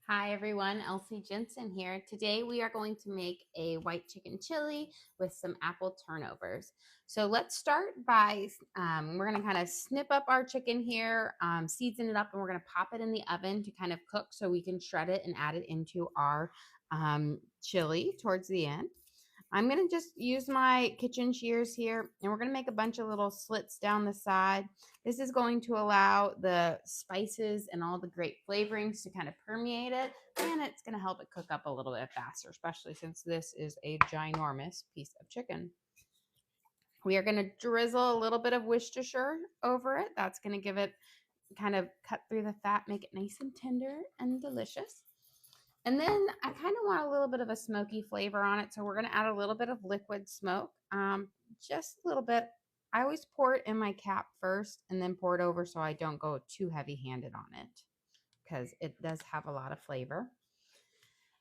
Hi everyone, Elsie Jensen here. Today we are going to make a white chicken chili with some apple turnovers. So let's start by, we're going to kind of snip up our chicken here, season it up, and we're going to pop it in the oven to kind of cook so we can shred it and add it into our chili towards the end. I'm going to just use my kitchen shears here, and we're going to make a bunch of little slits down the side. This is going to allow the spices and all the great flavorings to kind of permeate it, and it's going to help it cook up a little bit faster, especially since this is a ginormous piece of chicken. We are going to drizzle a little bit of Worcestershire over it. That's going to give it kind of cut through the fat, make it nice and tender and delicious. And then I kind of want a little bit of a smoky flavor on it. So we're going to add a little bit of liquid smoke, just a little bit. I always pour it in my cap first and then pour it over so I don't go too heavy handed on it because it does have a lot of flavor.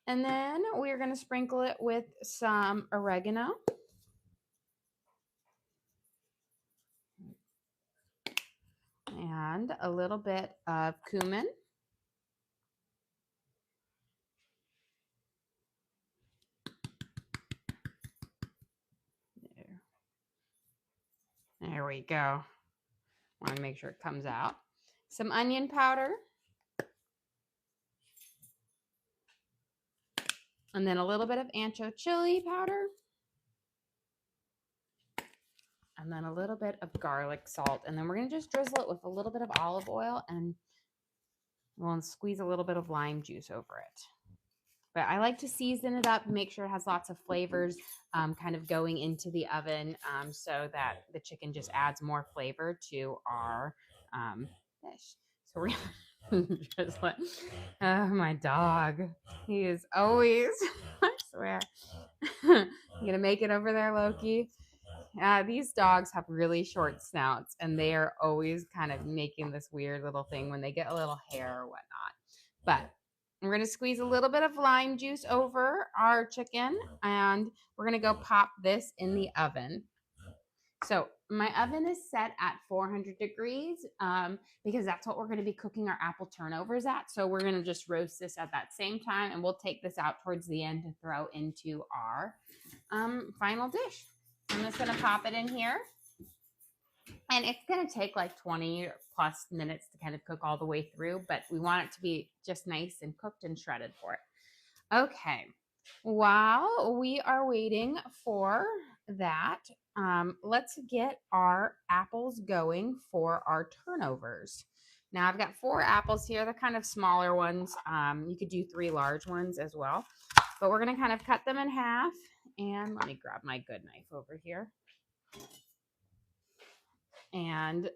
And then we're going to sprinkle it with some oregano. And a little bit of cumin. There we go. Want to make sure it comes out. Some onion powder. And then a little bit of ancho chili powder. And then a little bit of garlic salt. And then we're going to just drizzle it with a little bit of olive oil and we'll squeeze a little bit of lime juice over it. But I like to season it up, make sure it has lots of flavors kind of going into the oven so that the chicken just adds more flavor to our dish. So we're going to drizzle it. Oh, my dog. He is always, I swear. You going to make it over there, Loki? These dogs have really short snouts and they are always kind of making this weird little thing when they get a little hair or whatnot. But we're going to squeeze a little bit of lime juice over our chicken and we're going to go pop this in the oven. So my oven is set at 400 degrees because that's what we're going to be cooking our apple turnovers at. So we're going to just roast this at that same time and we'll take this out towards the end to throw into our final dish. I'm just going to pop it in here. And it's going to take like 20 plus minutes to kind of cook all the way through, but we want it to be just nice and cooked and shredded for it. Okay. While we are waiting for that, let's get our apples going for our turnovers. Now I've got 4 apples here. They're kind of smaller ones. You could do 3 large ones as well, but we're going to kind of cut them in half. And let me grab my good knife over here. And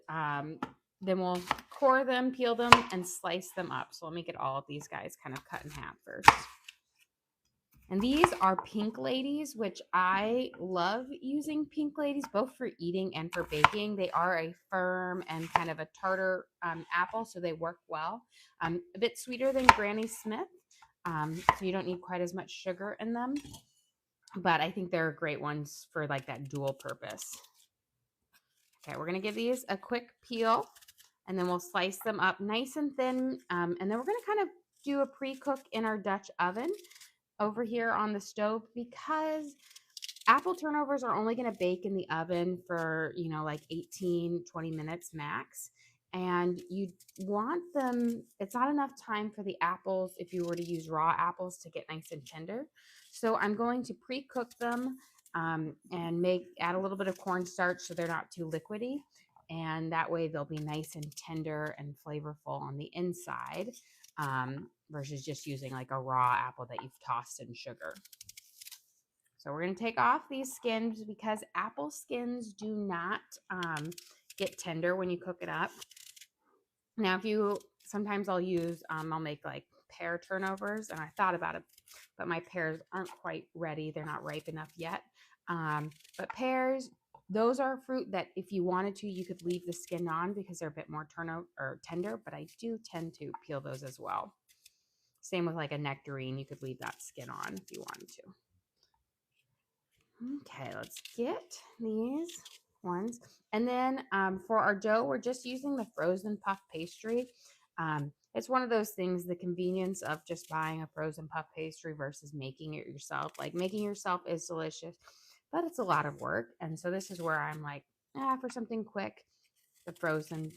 then we'll core them, peel them, and slice them up. So let me get all of these guys kind of cut in half first. And these are pink ladies, which I love using pink ladies, both for eating and for baking. They are a firm and kind of a tartar apple, so they work well. A bit sweeter than Granny Smith, so you don't need quite as much sugar in them. But I think they're great ones for like that dual purpose. Okay, we're going to give these a quick peel, and then we'll slice them up nice and thin. And then we're going to kind of do a pre-cook in our Dutch oven over here on the stove because apple turnovers are only going to bake in the oven for, like 18, 20 minutes max. And you want them, it's not enough time for the apples if you were to use raw apples to get nice and tender. So I'm going to pre-cook them and add a little bit of cornstarch so they're not too liquidy. And that way they'll be nice and tender and flavorful on the inside versus just using like a raw apple that you've tossed in sugar. So we're going to take off these skins because apple skins do not get tender when you cook it up. Now, sometimes I'll make like pear turnovers, and I thought about it, but my pears aren't quite ready. They're not ripe enough yet. But pears, those are a fruit that if you wanted to, you could leave the skin on because they're a bit more tender, but I do tend to peel those as well. Same with like a nectarine, you could leave that skin on if you wanted to. Okay, let's get these ones. And then for our dough, we're just using the frozen puff pastry. it's one of those things, the convenience of just buying a frozen puff pastry versus making it yourself. Like making yourself is delicious, but it's a lot of work. And so this is where I'm like, for something quick, the frozen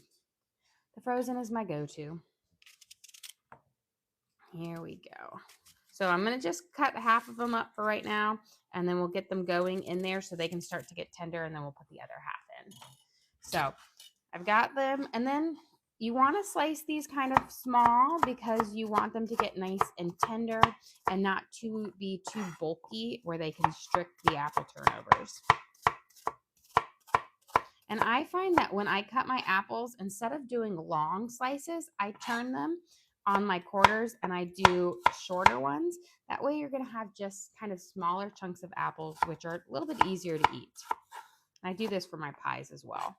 is my go-to. Here we go. So I'm going to just cut half of them up for right now, and then we'll get them going in there so they can start to get tender, and then we'll put the other half in. So I've got them, and then you want to slice these kind of small because you want them to get nice and tender and not to be too bulky where they constrict the apple turnovers. And I find that when I cut my apples, instead of doing long slices, I turn them on my quarters and I do shorter ones. That way you're going to have just kind of smaller chunks of apples, which are a little bit easier to eat. I do this for my pies as well.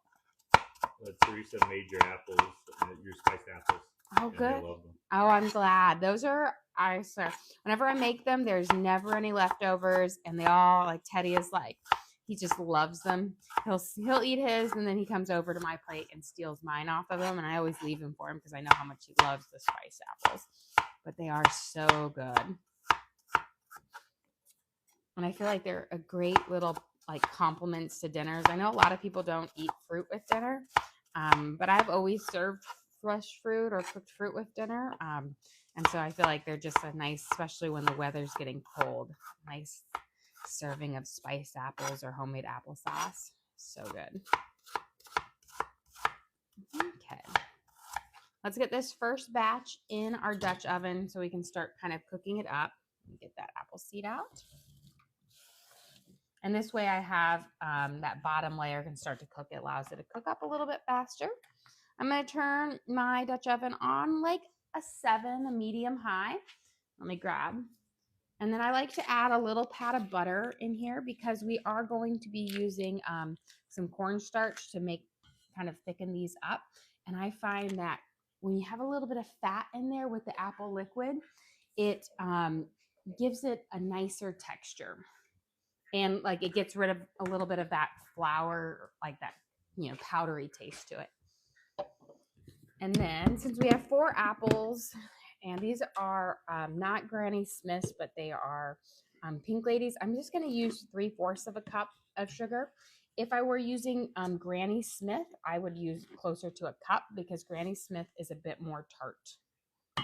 Teresa made your apples, your spiced apples. Oh, good. I love them. Oh, I'm glad. Those are, I swear, whenever I make them, there's never any leftovers, and they all, like Teddy is like, he just loves them. He'll eat his, and then he comes over to my plate and steals mine off of him, and I always leave him for him because I know how much he loves the spiced apples. But they are so good. And I feel like they're a great little like compliments to dinners. I know a lot of people don't eat fruit with dinner, but I've always served fresh fruit or cooked fruit with dinner. And so I feel like they're just a nice, especially when the weather's getting cold, nice serving of spiced apples or homemade applesauce. So good. Okay. Let's get this first batch in our Dutch oven so we can start kind of cooking it up. Get that apple seed out. And this way I have that bottom layer can start to cook. It allows it to cook up a little bit faster. I'm going to turn my Dutch oven on like a 7, a medium high. Let me grab. And then I like to add a little pat of butter in here because we are going to be using some cornstarch to make kind of thicken these up. And I find that when you have a little bit of fat in there with the apple liquid, it gives it a nicer texture. And like it gets rid of a little bit of that flour, like that, powdery taste to it. And then since we have 4 apples, and these are not Granny Smiths, but they are Pink Ladies, I'm just going to use 3/4 of a cup of sugar. If I were using Granny Smith, I would use closer to a cup because Granny Smith is a bit more tart. I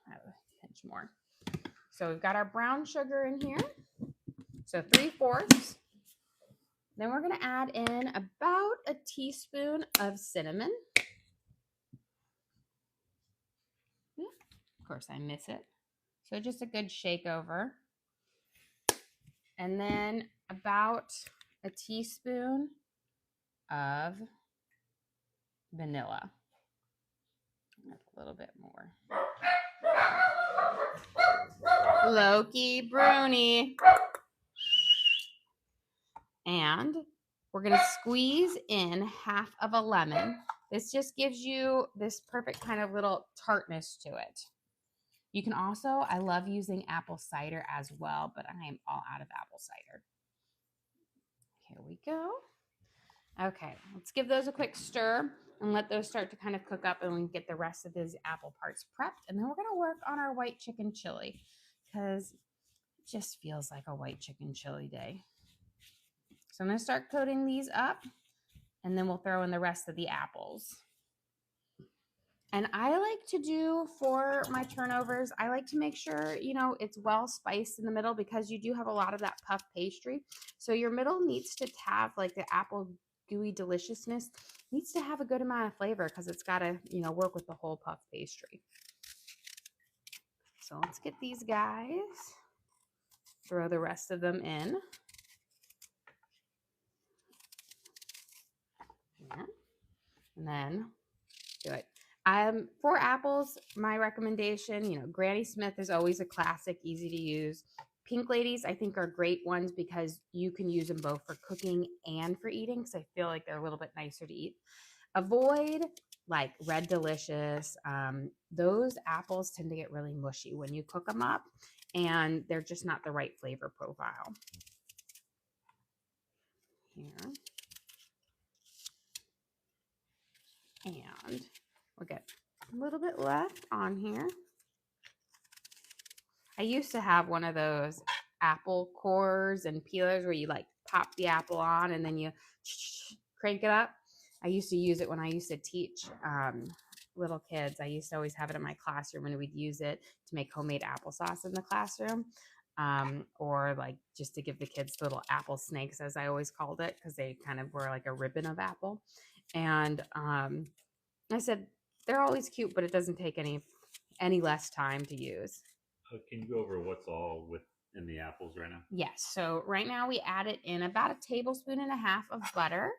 have a pinch more. So we've got our brown sugar in here. So 3/4. Then we're going to add in about a teaspoon of cinnamon. Of course, I miss it. So just a good shake over. And then about a teaspoon of vanilla. A little bit more. Loki Bruni. And we're going to squeeze in half of a lemon. This just gives you this perfect kind of little tartness to it. You can also, I love using apple cider as well, but I am all out of apple cider. Here we go. Okay, let's give those a quick stir and let those start to kind of cook up, and we can get the rest of these apple parts prepped. And then we're going to work on our white chicken chili because it just feels like a white chicken chili day. So I'm going to start coating these up, and then we'll throw in the rest of the apples. And I like to do for my turnovers, I like to make sure, it's well spiced in the middle because you do have a lot of that puff pastry. So your middle needs to have like the apple gooey deliciousness, needs to have a good amount of flavor because it's got to, work with the whole puff pastry. So let's get these guys, throw the rest of them in. And then do it. 4 apples, my recommendation, Granny Smith is always a classic, easy to use. Pink Ladies, I think, are great ones because you can use them both for cooking and for eating because I feel like they're a little bit nicer to eat. Avoid like Red Delicious. Those apples tend to get really mushy when you cook them up, and they're just not the right flavor profile. Here. And we'll get a little bit left on here. I used to have one of those apple cores and peelers where you like pop the apple on and then you crank it up. I used to use it when I used to teach little kids. I used to always have it in my classroom and we'd use it to make homemade applesauce in the classroom. Or like just to give the kids little apple snakes, as I always called it, because they kind of were like a ribbon of apple. And I said, they're always cute, but it doesn't take any less time to use. Can you go over what's all in the apples right now? Yes. So right now we added in about a tablespoon and a half of butter,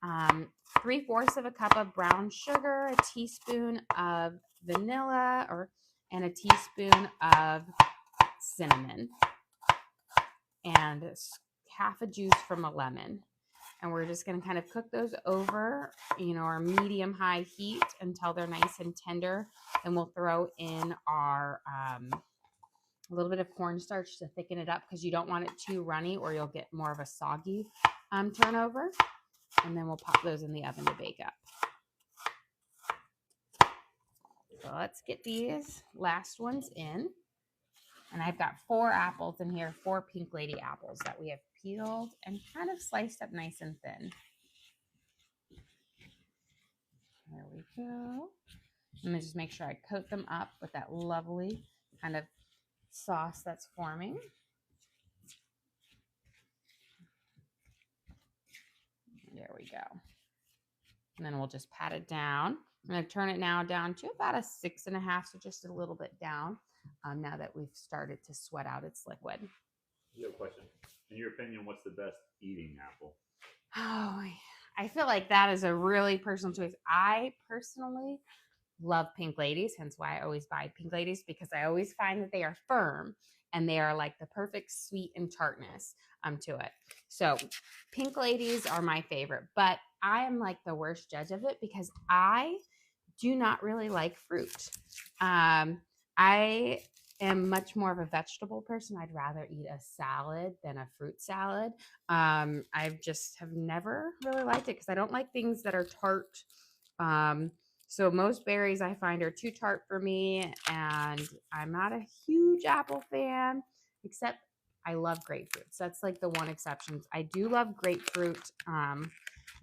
3/4 of a cup of brown sugar, a teaspoon of vanilla, and a teaspoon of cinnamon, and half a juice from a lemon. And we're just going to kind of cook those over, our medium-high heat until they're nice and tender. Then we'll throw in our a little bit of cornstarch to thicken it up because you don't want it too runny or you'll get more of a soggy turnover. And then we'll pop those in the oven to bake up. So let's get these last ones in. And I've got 4 apples in here, 4 Pink Lady apples that we have peeled and kind of sliced up nice and thin. There we go. I'm going to just make sure I coat them up with that lovely kind of sauce that's forming. There we go. And then we'll just pat it down. I'm going to turn it now down to about a 6.5, so just a little bit down now that we've started to sweat out its liquid. You have a question. In your opinion, what's the best eating apple? Oh, I feel like that is a really personal choice. I personally love Pink Ladies, hence why I always buy Pink Ladies, because I always find that they are firm and they are like the perfect sweet and tartness to it. So Pink Ladies are my favorite, but I am like the worst judge of it because I do not really like fruit. I am much more of a vegetable person. I'd rather eat a salad than a fruit salad. I just have never really liked it because I don't like things that are tart. So most berries I find are too tart for me, and I'm not a huge apple fan, except I love grapefruits. That's like the one exception. I do love grapefruit.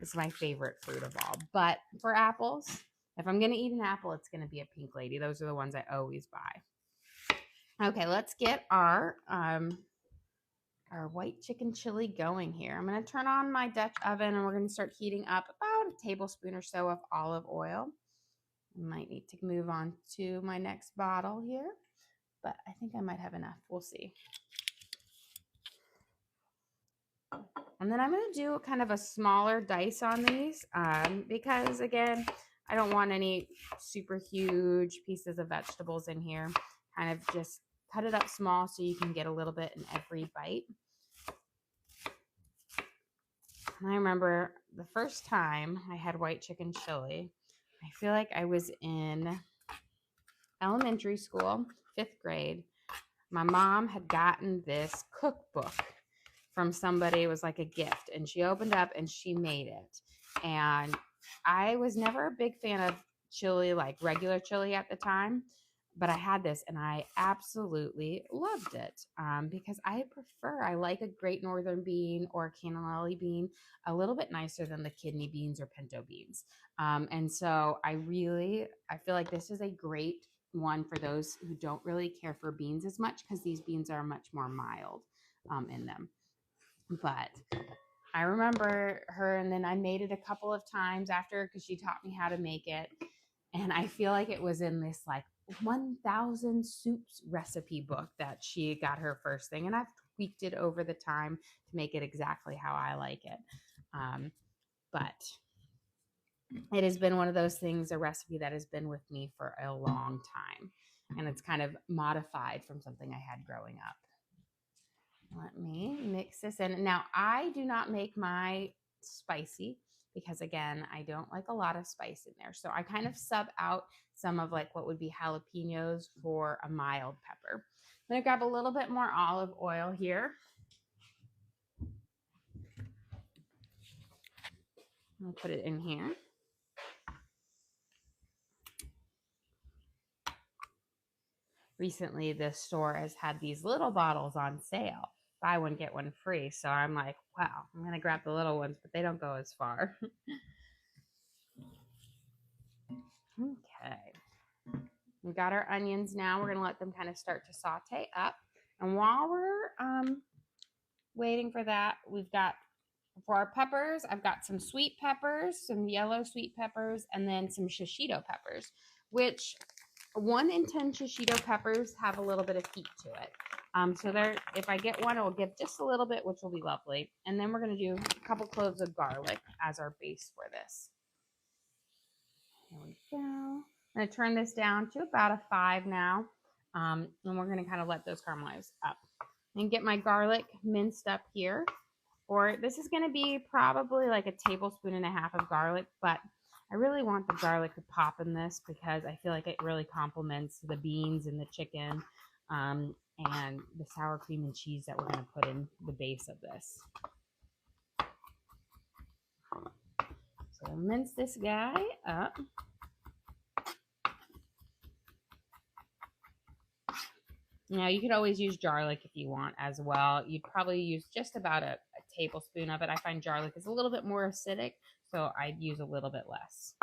It's my favorite fruit of all. But for apples, if I'm going to eat an apple, it's going to be a Pink Lady. Those are the ones I always buy. Okay, let's get our white chicken chili going here. I'm going to turn on my Dutch oven, and we're going to start heating up about a tablespoon or so of olive oil. I might need to move on to my next bottle here, but I think I might have enough. We'll see. And then I'm going to do kind of a smaller dice on these because, again, I don't want any super huge pieces of vegetables in here. Kind of just cut it up small so you can get a little bit in every bite. And I remember the first time I had white chicken chili, I feel like I was in elementary school, 5th grade. My mom had gotten this cookbook from somebody. It was like a gift, and she opened up and she made it. And I was never a big fan of chili, like regular chili at the time, but I had this and I absolutely loved it because I like a Great Northern bean or a cannellini bean a little bit nicer than the kidney beans or pinto beans. And so I feel like this is a great one for those who don't really care for beans as much because these beans are much more mild in them. But I remember her, and then I made it a couple of times after because she taught me how to make it. And I feel like it was in this like 1,000 soups recipe book that she got her first thing. And I've tweaked it over the time to make it exactly how I like it. But it has been one of those things, a recipe that has been with me for a long time. And it's kind of modified from something I had growing up. Let me mix this in. Now, I do not make my spicy because, again, I don't like a lot of spice in there. So I kind of sub out some of like what would be jalapenos for a mild pepper. I'm going to grab a little bit more olive oil here. I'll put it in here. recently this store has had these little bottles on sale. Buy one, get one free. So I'm like, wow, I'm going to grab the little ones, but they don't go as far. Okay. We got our onions now. We're going to let them kind of start to saute up. And while we're waiting for that, we've got, for our peppers, I've got some sweet peppers, some yellow sweet peppers, and then some shishito peppers, which 1 in 10 shishito peppers have a little bit of heat to it. So there, if I get one, it will give just a little bit, which will be lovely. And then we're going to do a couple cloves of garlic as our base for this. Here we go. I'm going to turn this down to about a 5 now. And we're going to kind of let those caramelize up. And get my garlic minced up here. Or this is going to be probably like a tablespoon and a half of garlic, but I really want the garlic to pop in this because I feel like it really complements the beans and the chicken and the sour cream and cheese that we're going to put in the base of this. So we'll mince this guy up. Now, you could always use garlic if you want as well. You'd probably use just about a tablespoon of it. I find garlic is a little bit more acidic, so I'd use a little bit less.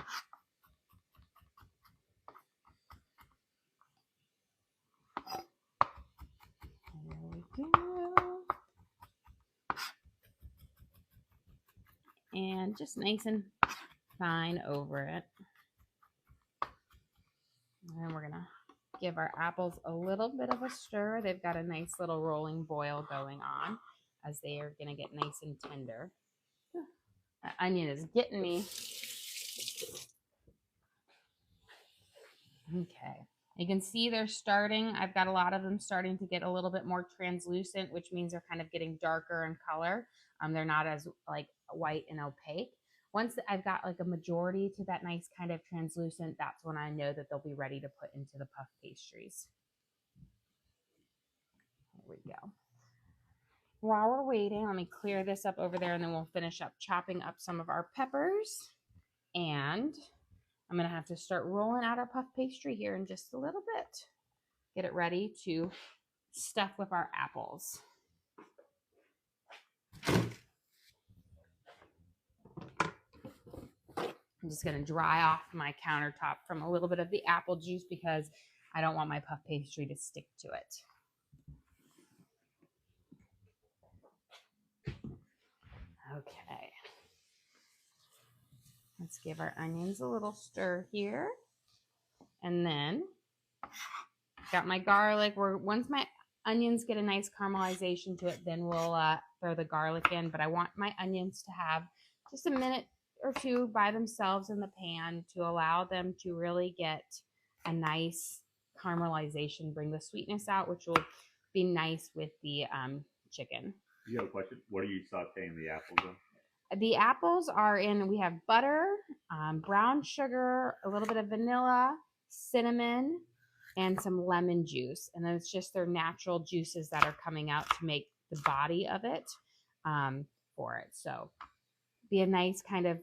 There we go. And just nice and fine over it. And then we're going to give our apples a little bit of a stir. They've got a nice little rolling boil going on as they are going to get nice and tender. That onion is getting me. Okay. You can see they're starting. I've got a lot of them starting to get a little bit more translucent, which means they're kind of getting darker in color. They're not as like white and opaque. Once I've got like a majority to that nice kind of translucent, that's when I know that they'll be ready to put into the puff pastries. There we go. While we're waiting, let me clear this up over there and then we'll finish up chopping up some of our peppers. And I'm going to have to start rolling out our puff pastry here in just a little bit. Get it ready to stuff with our apples. I'm just going to dry off my countertop from a little bit of the apple juice because I don't want my puff pastry to stick to it. Okay. Let's give our onions a little stir here. And then got my garlic. Once my onions get a nice caramelization to it, then we'll throw the garlic in. But I want my onions to have just a minute or two by themselves in the pan to allow them to really get a nice caramelization, bring the sweetness out, which will be nice with the chicken. You have a question? What are you sauteing the apples in? The apples are in, we have butter, brown sugar, a little bit of vanilla, cinnamon, and some lemon juice. And then it's just their natural juices that are coming out to make the body of it for it. So be a nice kind of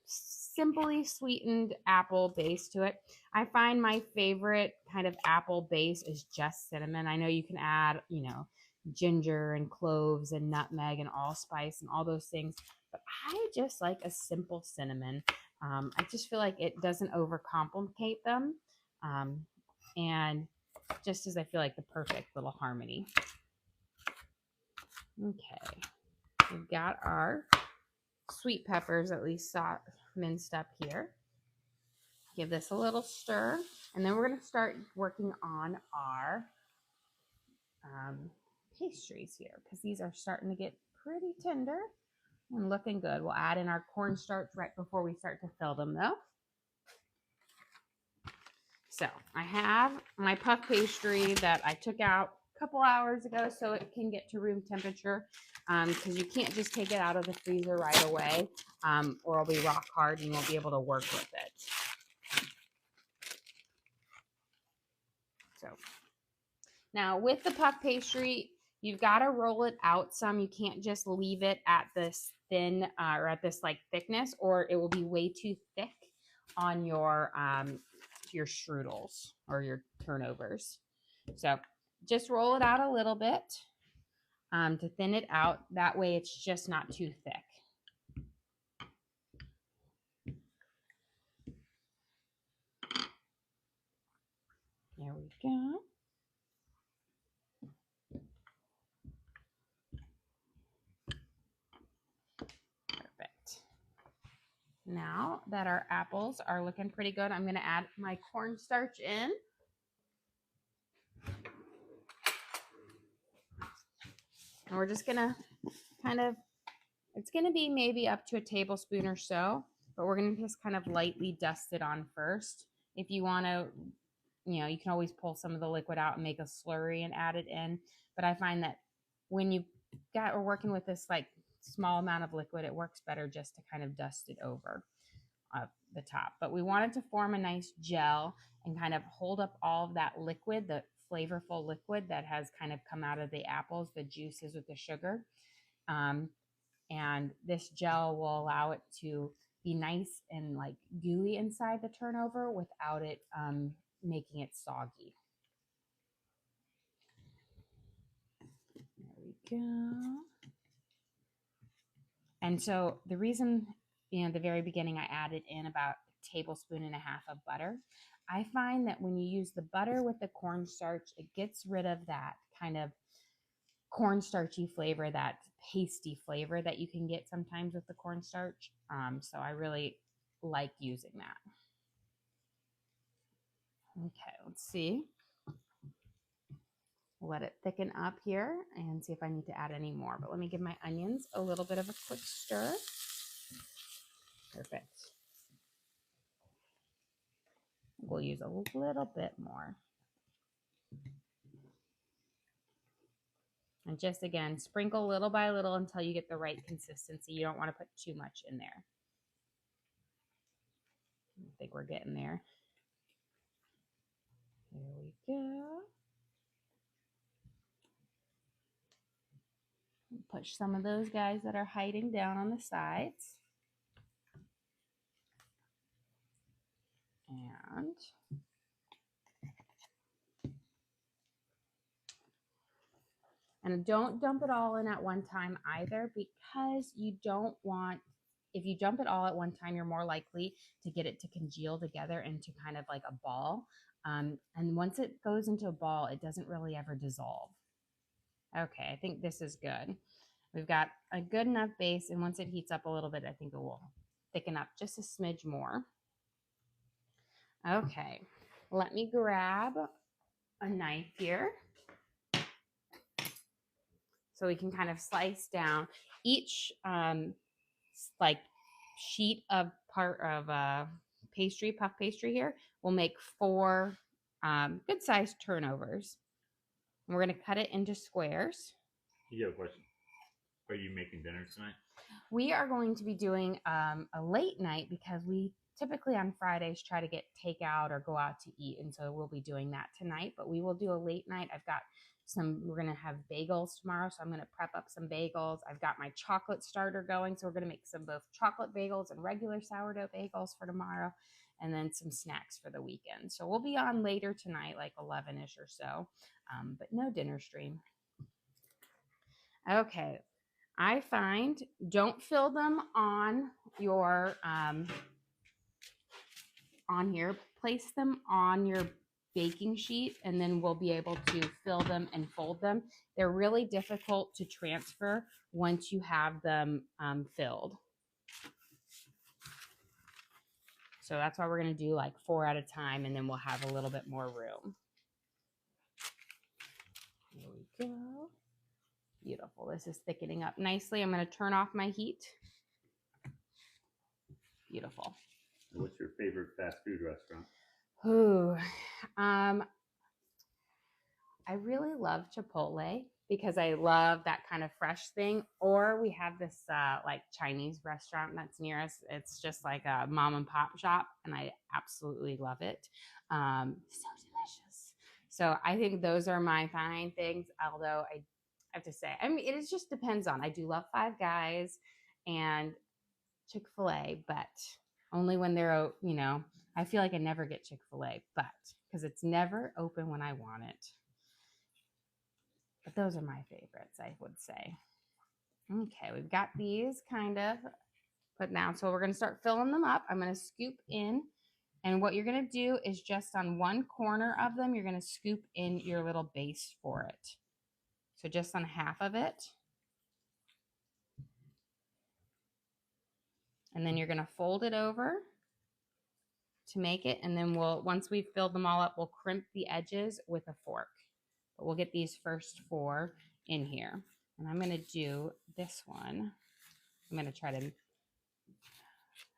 simply sweetened apple base to it. I find my favorite kind of apple base is just cinnamon. I know you can add, ginger and cloves and nutmeg and allspice and all those things, but I just like a simple cinnamon. I just feel like it doesn't overcomplicate them. And just as I feel like the perfect little harmony. Okay. We've got our sweet peppers at least minced up here. Give this a little stir. And then we're going to start working on our pastries here because these are starting to get pretty tender and looking good. We'll add in our cornstarch right before we start to fill them though. So I have my puff pastry that I took out a couple hours ago so it can get to room temperature because you can't just take it out of the freezer right away or it'll be rock hard and you won't be able to work with it. So now with the puff pastry, you've got to roll it out some. You can't just leave it at this thin or at this like thickness or it will be way too thick on your strudels or your turnovers. So just roll it out a little bit to thin it out. That way it's just not too thick. There we go. Perfect. Now that our apples are looking pretty good, I'm going to add my cornstarch in. And we're just going to kind of, it's going to be maybe up to a tablespoon or so, but we're going to just kind of lightly dust it on first. If you want to, you can always pull some of the liquid out and make a slurry and add it in. But I find that when we're working with this like small amount of liquid, it works better just to kind of dust it over the top. But we want it to form a nice gel and kind of hold up all of that liquid, the flavorful liquid that has kind of come out of the apples, the juices with the sugar. And this gel will allow it to be nice and like gooey inside the turnover without it making it soggy. There we go. And so the reason, the very beginning I added in about a tablespoon and a half of butter. I find that when you use the butter with the cornstarch, it gets rid of that kind of cornstarchy flavor, that pasty flavor that you can get sometimes with the cornstarch. So I really like using that. Okay, let's see. Let it thicken up here and see if I need to add any more. But let me give my onions a little bit of a quick stir. Perfect. We'll use a little bit more. And just again, sprinkle little by little until you get the right consistency. You don't want to put too much in there. I think we're getting there. There we go. Push some of those guys that are hiding down on the sides. And don't dump it all in at one time either, because you don't want, if you dump it all at one time, you're more likely to get it to congeal together into kind of like a ball. And once it goes into a ball, it doesn't really ever dissolve. Okay, I think this is good. We've got a good enough base, and once it heats up a little bit, I think it will thicken up just a smidge more. Okay, let me grab a knife here so we can kind of slice down each like sheet of part of pastry, puff pastry here. We'll make 4 good-sized turnovers. And we're going to cut it into squares. You have a question. Are you making dinner tonight? We are going to be doing a late night because we typically on Fridays try to get takeout or go out to eat. And so we'll be doing that tonight, but we will do a late night. I've got we're going to have bagels tomorrow. So I'm going to prep up some bagels. I've got my chocolate starter going. So we're going to make some both chocolate bagels and regular sourdough bagels for tomorrow, and then some snacks for the weekend. So we'll be on later tonight, like 11-ish or so, but no dinner stream. Okay. I find don't fill them on your, on here, place them on your baking sheet, and then we'll be able to fill them and fold them. They're really difficult to transfer once you have them filled. So that's why we're going to do like 4 at a time, and then we'll have a little bit more room. There we go. Beautiful. This is thickening up nicely. I'm going to turn off my heat. Beautiful. What's your favorite fast food restaurant? Ooh, I really love Chipotle because I love that kind of fresh thing. Or we have this like Chinese restaurant that's near us. It's just like a mom and pop shop, and I absolutely love it. So delicious. So I think those are my fine things. Although I have to say, I mean, it just depends on. I do love Five Guys and Chick-fil-A, but only when they're, I feel like I never get Chick-fil-A, but because it's never open when I want it. but those are my favorites, I would say. Okay, we've got these kind of put down. So we're going to start filling them up. I'm going to scoop in. And what you're going to do is just on one corner of them, you're going to scoop in your little base for it. So just on half of it. And then you're going to fold it over to make it. And then once we've filled them all up, we'll crimp the edges with a fork. But we'll get these first 4 in here. And I'm going to do this one. I'm going to try to, I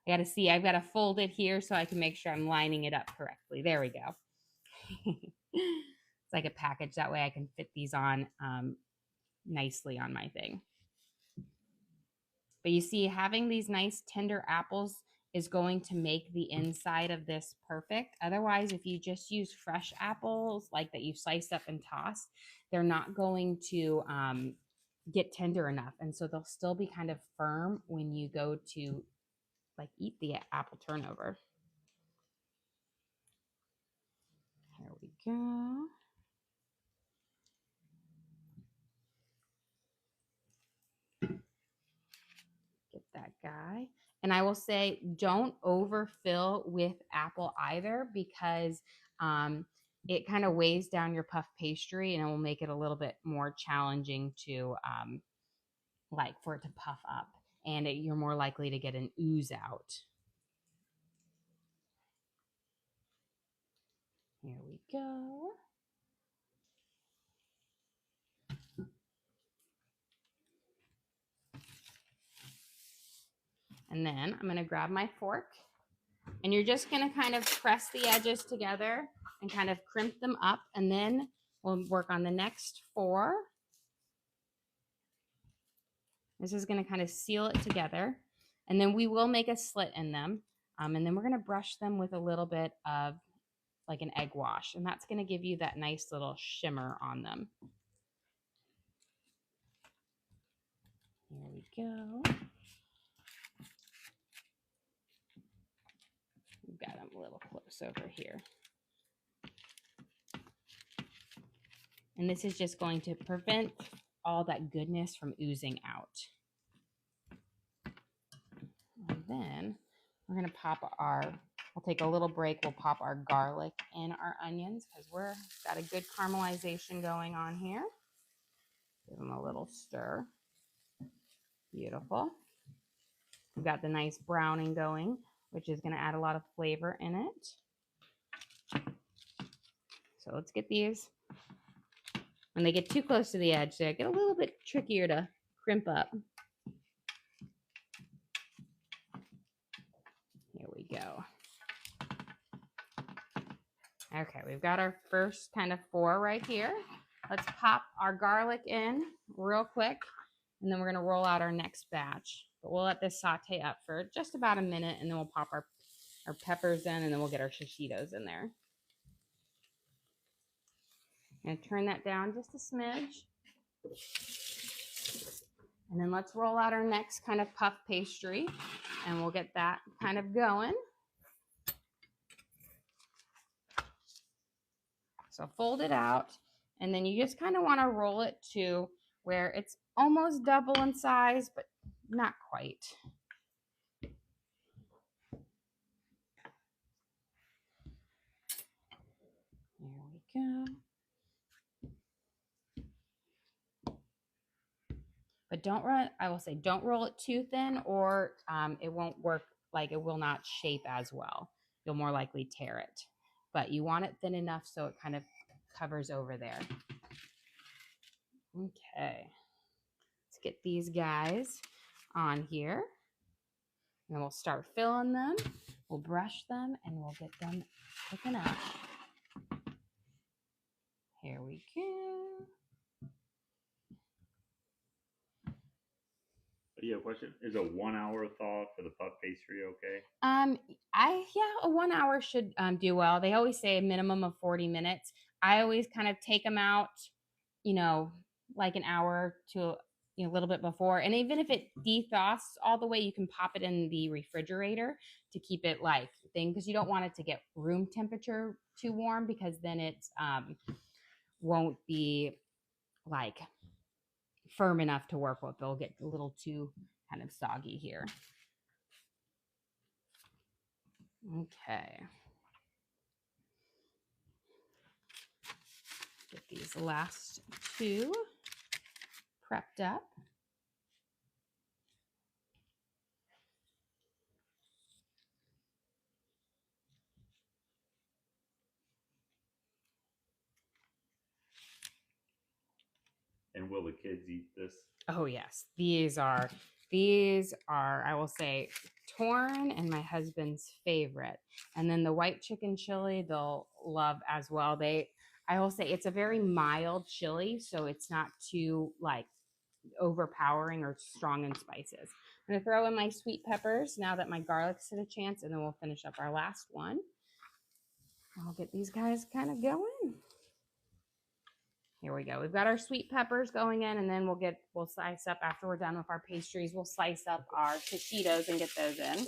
got to see, I've got to fold it here so I can make sure I'm lining it up correctly. There we go. It's like a package. That way I can fit these on nicely on my thing. But you see, having these nice tender apples is going to make the inside of this perfect. Otherwise, if you just use fresh apples like that you've sliced up and tossed, they're not going to get tender enough. And so they'll still be kind of firm when you go to like eat the apple turnover. Here we go. Get that guy. And I will say, don't overfill with apple either, because it kind of weighs down your puff pastry and it will make it a little bit more challenging to like for it to puff up, and you're more likely to get an ooze out. Here we go. And then I'm going to grab my fork, and you're just going to kind of press the edges together and kind of crimp them up, and then we'll work on the next 4. This is going to kind of seal it together, and then we will make a slit in them, and then we're going to brush them with a little bit of like an egg wash, and that's going to give you that nice little shimmer on them. Here we go. We've got them a little close over here. And this is just going to prevent all that goodness from oozing out. And then we're going to pop we'll take a little break. We'll pop our garlic and our onions because we're got a good caramelization going on here. Give them a little stir. Beautiful. We've got the nice browning going, which is going to add a lot of flavor in it. So let's get these. When they get too close to the edge, they get a little bit trickier to crimp up. Here we go. Okay, we've got our first kind of 4 right here. Let's pop our garlic in real quick, and then we're going to roll out our next batch. But we'll let this saute up for just about a minute, and then we'll pop our peppers in, and then we'll get our shishitos in there. I'm going to turn that down just a smidge. And then let's roll out our next kind of puff pastry, and we'll get that kind of going. So fold it out, and then you just kind of want to roll it to where it's almost double in size, but not quite. There we go. But don't roll it too thin, or it won't work, like it will not shape as well. You'll more likely tear it. But you want it thin enough so it kind of covers over there. Okay. Let's get these guys on here. And we'll start filling them. We'll brush them, and we'll get them cooking up. Here we go. Yeah, question. Is a 1 hour thaw for the puff pastry okay? A 1 hour should do well. They always say a minimum of 40 minutes. I always kind of take them out, like an hour to a little bit before. And even if it defrosts all the way, you can pop it in the refrigerator to keep it like thing, because you don't want it to get room temperature too warm, because then it's won't be like firm enough to work with. They'll get a little too kind of soggy here. Okay. Get these last two prepped up. And will the kids eat this? Oh yes, these are I will say Torn and my husband's favorite. And then the white chicken chili they'll love as well. I will say it's a very mild chili, so it's not too like overpowering or strong in spices. I'm gonna throw in my sweet peppers now that my garlic's had a chance, and then we'll finish up our last one. I'll get these guys kind of going. Here we go. We've got our sweet peppers going in, and then we'll slice up after we're done with our pastries. We'll slice up our taquitos and get those in.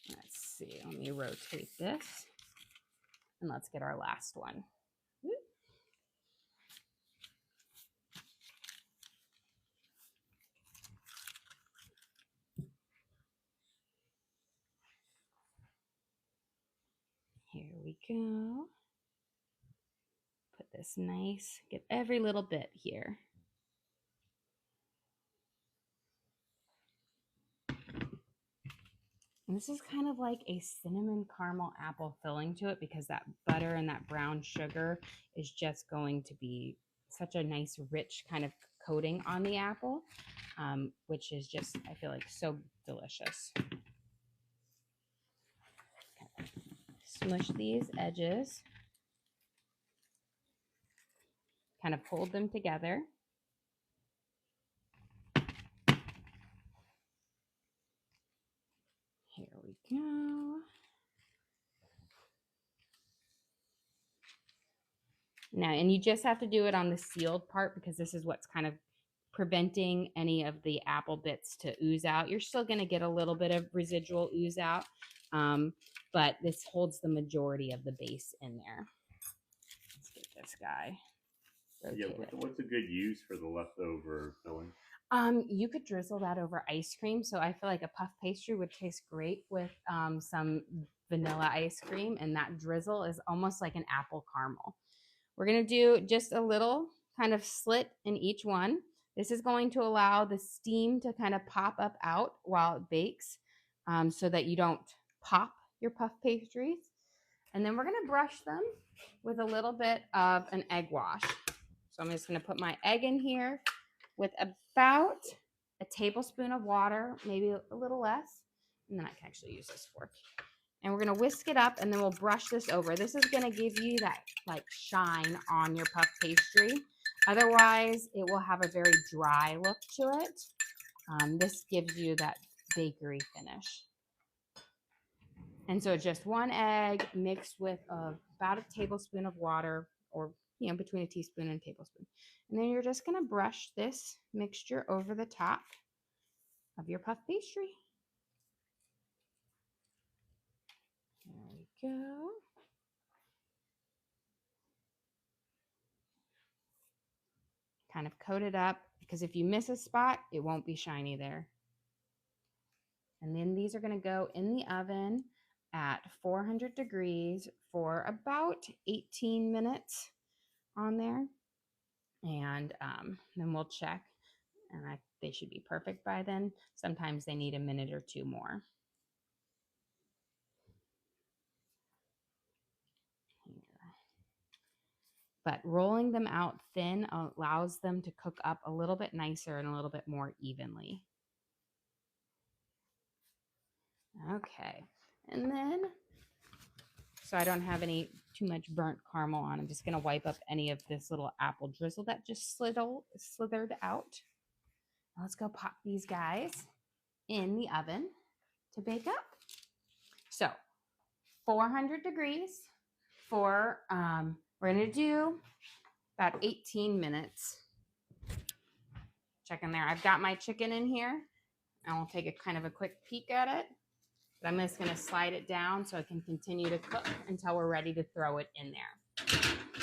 Let's see. Let me rotate this, and let's get our last one. Here we go. Put this nice, get every little bit here. And this is kind of like a cinnamon caramel apple filling to it because that butter and that brown sugar is just going to be such a nice, rich kind of coating on the apple, which is just, I feel like, so delicious. Okay. Smush these edges. Kind of hold them together. Here we go. Now, and you just have to do it on the sealed part because this is what's kind of preventing any of the apple bits to ooze out. You're still going to get a little bit of residual ooze out, but this holds the majority of the base in there. Let's get this guy. Yeah, what's a good use for the leftover filling? You could drizzle that over ice cream. So I feel like a puff pastry would taste great with some vanilla ice cream, and that drizzle is almost like an apple caramel. We're going to do just a little kind of slit in each one. This is going to allow the steam to kind of pop up out while it bakes, so that you don't pop your puff pastries. And then we're going to brush them with a little bit of an egg wash. So I'm just going to put my egg in here with about a tablespoon of water, maybe a little less. And then I can actually use this fork. And we're going to whisk it up, and then we'll brush this over. This is going to give you that like shine on your puff pastry. Otherwise, it will have a very dry look to it. This gives you that bakery finish. And so it's just one egg mixed with about a tablespoon of water, or between a teaspoon and a tablespoon. And then you're just going to brush this mixture over the top of your puff pastry. There we go. Kind of coat it up, because if you miss a spot, it won't be shiny there. And then these are going to go in the oven at 400 degrees for about 18 minutes on there. And then we'll check, and they should be perfect by then. Sometimes they need a minute or two more. But rolling them out thin allows them to cook up a little bit nicer and a little bit more evenly. Okay, and then, so I don't have too much burnt caramel on, I'm just going to wipe up any of this little apple drizzle that just slithered out. Let's go pop these guys in the oven to bake up. So 400 degrees for, we're going to do about 18 minutes. Check in there. I've got my chicken in here, and we'll take a kind of a quick peek at it. But I'm just going to slide it down so it can continue to cook until we're ready to throw it in there.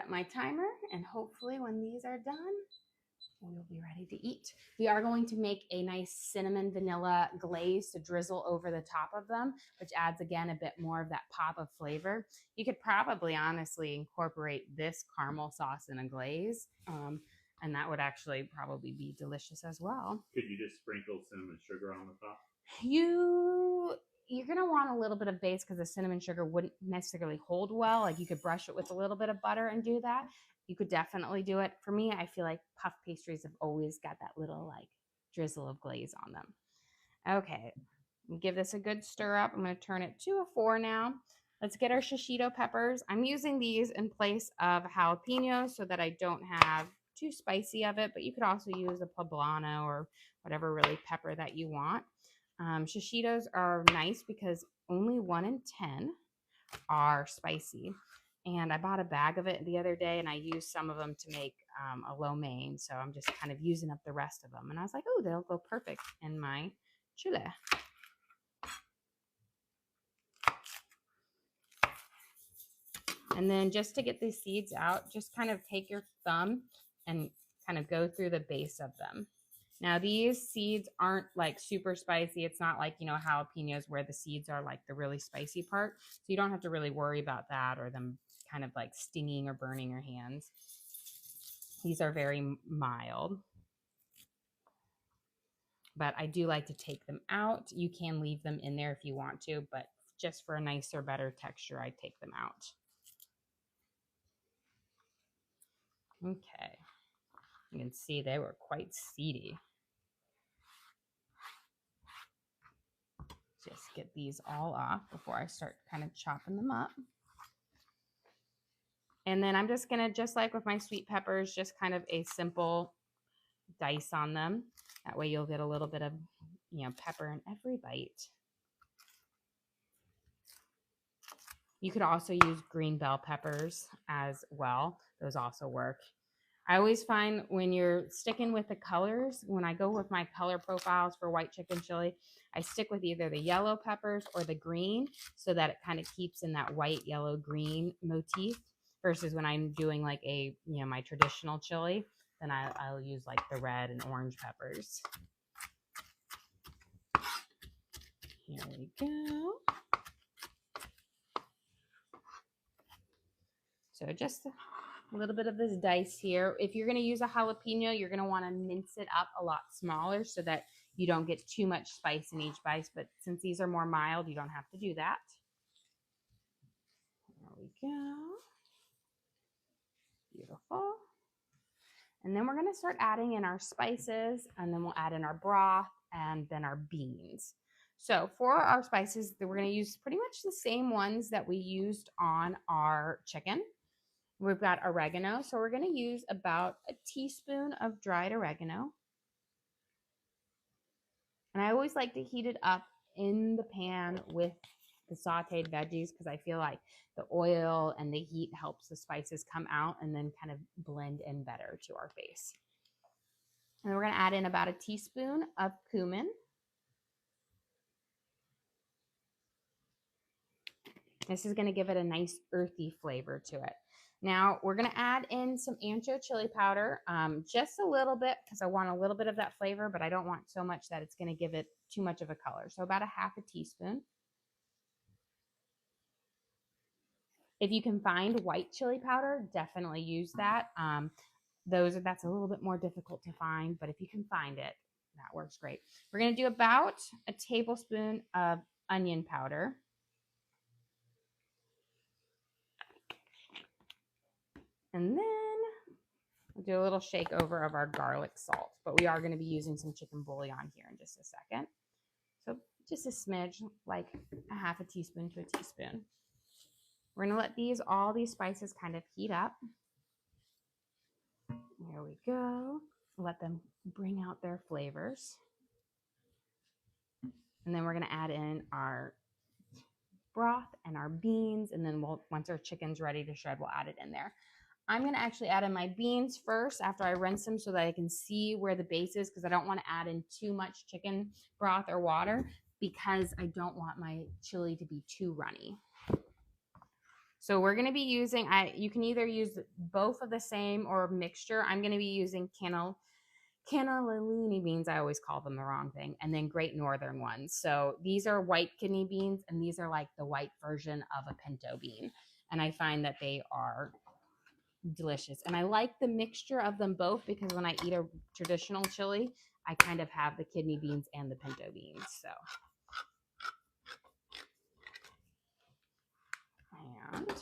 set my timer, and hopefully when these are done, we'll be ready to eat. We are going to make a nice cinnamon vanilla glaze to drizzle over the top of them, which adds again a bit more of that pop of flavor. You could probably honestly incorporate this caramel sauce in a glaze, and that would actually probably be delicious as well. Could you just sprinkle cinnamon sugar on the top? You're gonna want a little bit of base because the cinnamon sugar wouldn't necessarily hold well. Like you could brush it with a little bit of butter and do that. You could definitely do it. For me, I feel like puff pastries have always got that little like drizzle of glaze on them. Okay, give this a good stir up. I'm gonna turn it to a 4 now. Let's get our shishito peppers. I'm using these in place of jalapenos so that I don't have too spicy of it, but you could also use a poblano or whatever really pepper that you want. Shishitos are nice because only 1 in 10 are spicy. And I bought a bag of it the other day, and I used some of them to make a lo mein. So I'm just kind of using up the rest of them. And I was like, oh, they'll go perfect in my chile. And then just to get these seeds out, just kind of take your thumb and kind of go through the base of them. Now, these seeds aren't like super spicy. It's not like, jalapenos where the seeds are like the really spicy part. So you don't have to really worry about that or them kind of like stinging or burning your hands. These are very mild. But I do like to take them out. You can leave them in there if you want to, but just for a nicer, better texture, I take them out. Okay. You can see they were quite seedy. Just get these all off before I start kind of chopping them up. And then I'm just going to, just like with my sweet peppers, just kind of a simple dice on them. That way you'll get a little bit of, pepper in every bite. You could also use green bell peppers as well. Those also work. I always find when you're sticking with the colors, when I go with my color profiles for white chicken chili, I stick with either the yellow peppers or the green so that it kind of keeps in that white, yellow, green motif versus when I'm doing like a, my traditional chili, then I'll use like the red and orange peppers. Here we go. So just a little bit of this dice here. If you're going to use a jalapeno, you're going to want to mince it up a lot smaller so that you don't get too much spice in each bite. But since these are more mild, you don't have to do that. There we go. Beautiful. And then we're going to start adding in our spices, and then we'll add in our broth and then our beans. So for our spices, we're going to use pretty much the same ones that we used on our chicken. We've got oregano, so we're going to use about a teaspoon of dried oregano. And I always like to heat it up in the pan with the sauteed veggies because I feel like the oil and the heat helps the spices come out and then kind of blend in better to our face. And then we're going to add in about a teaspoon of cumin. This is going to give it a nice earthy flavor to it. Now we're going to add in some ancho chili powder, just a little bit because I want a little bit of that flavor, but I don't want so much that it's going to give it too much of a color. So about a half a teaspoon. If you can find white chili powder, definitely use that. That's a little bit more difficult to find, but if you can find it, that works great. We're going to do about a tablespoon of onion powder. And then we'll do a little shake over of our garlic salt, but we are going to be using some chicken bouillon here in just a second. So just a smidge, like a half a teaspoon to a teaspoon. We're going to let all these spices kind of heat up. There we go. Let them bring out their flavors. And then we're going to add in our broth and our beans, and then once our chicken's ready to shred, we'll add it in there. I'm going to actually add in my beans first after I rinse them so that I can see where the base is because I don't want to add in too much chicken broth or water because I don't want my chili to be too runny. So we're going to be using, you can either use both of the same or a mixture. I'm going to be using cannellini beans. I always call them the wrong thing. And then Great Northern ones. So these are white kidney beans, and these are like the white version of a pinto bean. And I find that they are delicious. And I like the mixture of them both because when I eat a traditional chili, I kind of have the kidney beans and the pinto beans. So. And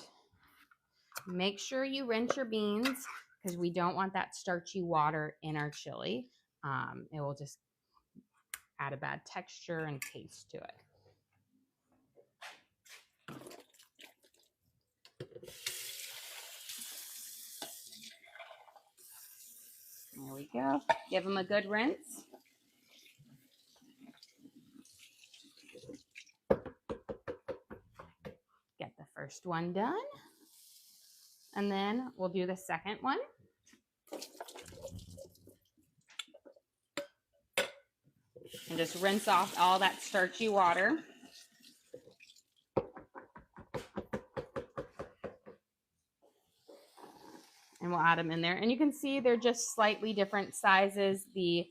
make sure you rinse your beans because we don't want that starchy water in our chili. It will just add a bad texture and taste to it. There we go. Give them a good rinse. Get the first one done. And then we'll do the second one. And just rinse off all that starchy water. And we'll add them in there. And you can see they're just slightly different sizes. The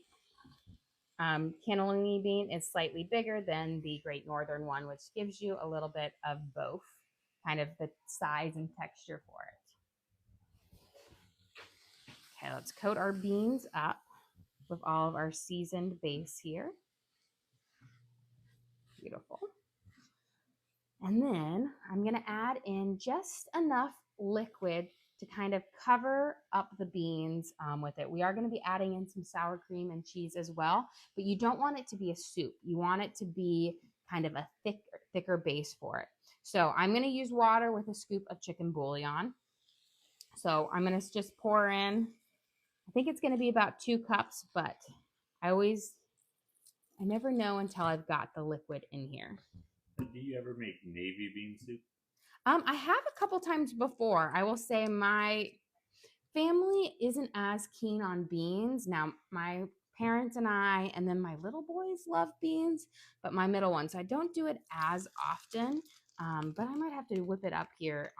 cannellini bean is slightly bigger than the Great Northern one, which gives you a little bit of both, kind of the size and texture for it. Okay, let's coat our beans up with all of our seasoned base here. Beautiful. And then I'm going to add in just enough liquid to kind of cover up the beans with it. We are going to be adding in some sour cream and cheese as well, but you don't want it to be a soup. You want it to be kind of a thicker base for it. So I'm going to use water with a scoop of chicken bouillon. So I'm going to just pour in, I think it's going to be about 2 cups, but I never know until I've got the liquid in here. Do you ever make navy bean soup? I have a couple times before. I will say my family isn't as keen on beans. Now, my parents and I, and then my little boys love beans, but my middle one. So I don't do it as often, but I might have to whip it up here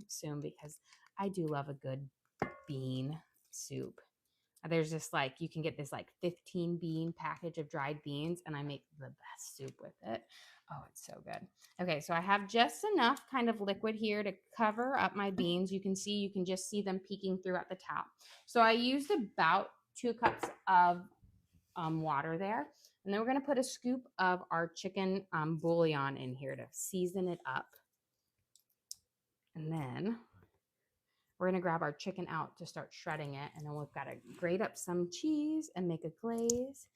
soon because I do love a good bean soup. There's just like, you can get this like 15 bean package of dried beans, and I make the best soup with it. Oh, it's so good. Okay, so I have just enough kind of liquid here to cover up my beans. You can just see them peeking through at the top. So I used about 2 cups of water there. And then we're going to put a scoop of our chicken bouillon in here to season it up. And then we're going to grab our chicken out to start shredding it. And then we've got to grate up some cheese and make a glaze.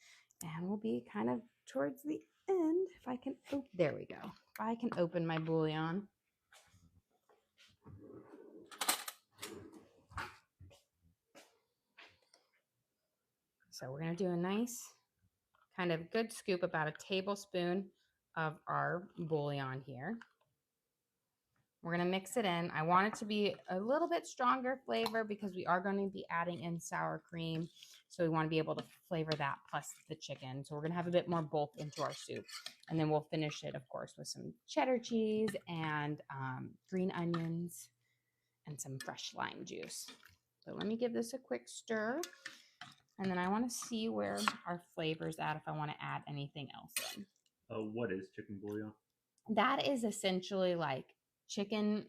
And we'll be kind of towards the end. If I can, oh, there we go. If I can open my bouillon. So we're going to do a nice kind of good scoop, about a tablespoon of our bouillon here. We're going to mix it in. I want it to be a little bit stronger flavor because we are going to be adding in sour cream. So we want to be able to flavor that plus the chicken. So we're going to have a bit more bulk into our soup. And then we'll finish it, of course, with some cheddar cheese and green onions and some fresh lime juice. So let me give this a quick stir. And then I want to see where our flavor's at if I want to add anything else in. What is chicken bouillon? That is essentially like chicken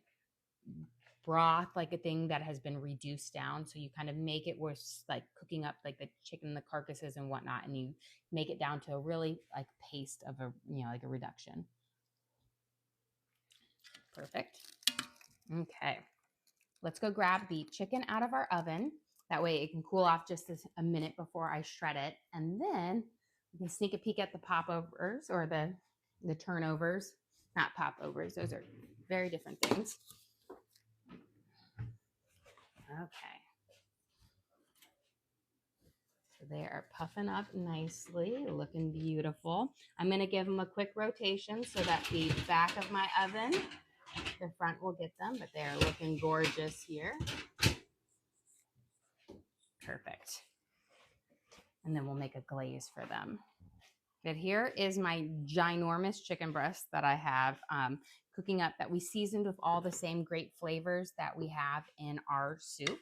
broth, like a thing that has been reduced down. So you kind of make it with like cooking up like the chicken, the carcasses and whatnot, and you make it down to a really like paste of a, like a reduction. Perfect. Okay. Let's go grab the chicken out of our oven. That way it can cool off just a minute before I shred it. And then we can sneak a peek at the popovers or the turnovers. Not popovers. Those are very different things. Okay. So they are puffing up nicely, looking beautiful. I'm going to give them a quick rotation so that the back of my oven, the front will get them, but they're looking gorgeous here. Perfect. And then we'll make a glaze for them. But here is my ginormous chicken breast that I have cooking up, that we seasoned with all the same great flavors that we have in our soup.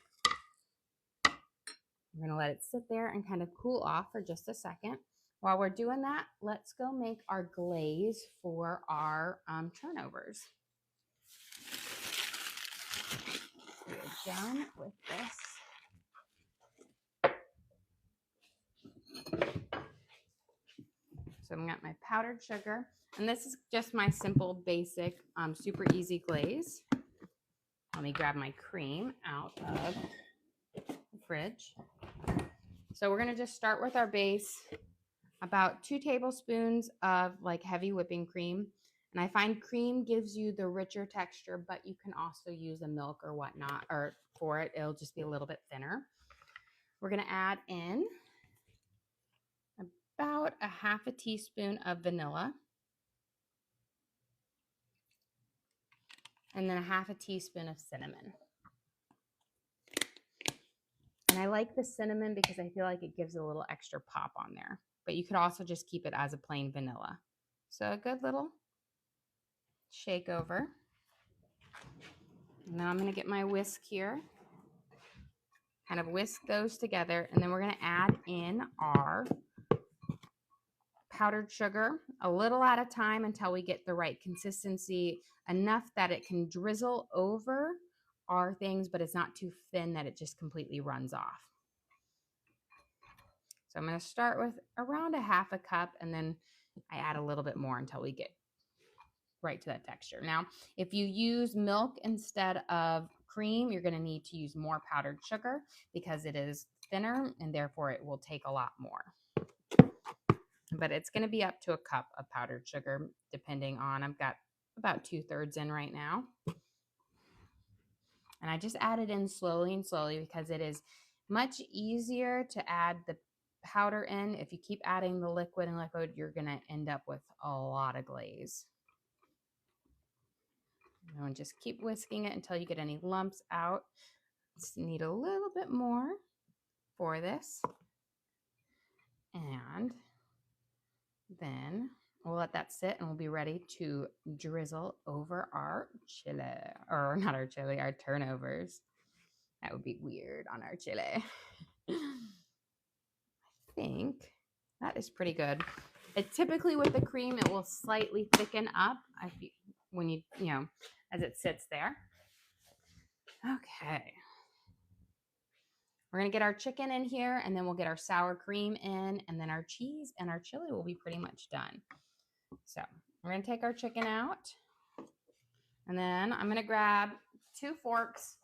We're going to let it sit there and kind of cool off for just a second. While we're doing that, let's go make our glaze for our turnovers. We're done with this. So I've got my powdered sugar, and this is just my simple, basic, super easy glaze. Let me grab my cream out of the fridge. So we're going to just start with our base, about 2 tablespoons of like heavy whipping cream. And I find cream gives you the richer texture, but you can also use a milk or whatnot, or for it, it'll just be a little bit thinner. We're going to add in about a half a teaspoon of vanilla. And then a half a teaspoon of cinnamon. And I like the cinnamon because I feel like it gives a little extra pop on there. But you could also just keep it as a plain vanilla. So a good little shake over. And now I'm going to get my whisk here. Kind of whisk those together. And then we're going to add in our powdered sugar a little at a time until we get the right consistency, enough that it can drizzle over our things, but it's not too thin that it just completely runs off. So I'm going to start with around a half a cup, and then I add a little bit more until we get right to that texture. Now, if you use milk instead of cream, you're going to need to use more powdered sugar because it is thinner and therefore it will take a lot more. But it's going to be up to a cup of powdered sugar, depending on, I've got about 2/3 in right now. And I just add it in slowly and slowly because it is much easier to add the powder in. If you keep adding the liquid and liquid, you're going to end up with a lot of glaze. And just keep whisking it until you get any lumps out. Just need a little bit more for this. And then we'll let that sit and we'll be ready to drizzle over our chili, or not our chili, our turnovers. That would be weird on our chili. I think that is pretty good. It typically with the cream, it will slightly thicken up when you know, as it sits there. Okay. We're going to get our chicken in here, and then we'll get our sour cream in, and then our cheese and our chili will be pretty much done. So we're going to take our chicken out, and then I'm going to grab 2 forks,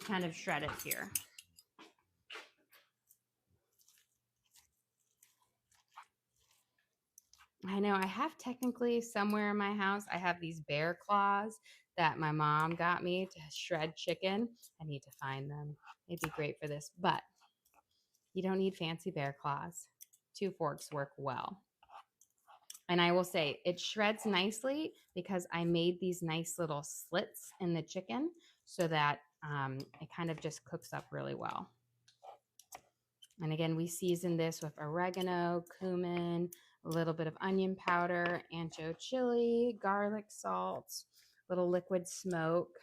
kind of shred it here. I know I have technically somewhere in my house, I have these bear claws that my mom got me to shred chicken. I need to find them. They'd be great for this, but you don't need fancy bear claws. 2 forks work well. And I will say it shreds nicely because I made these nice little slits in the chicken so that it kind of just cooks up really well. And again, we season this with oregano, cumin, a little bit of onion powder, ancho chili, garlic salt, little liquid smoke,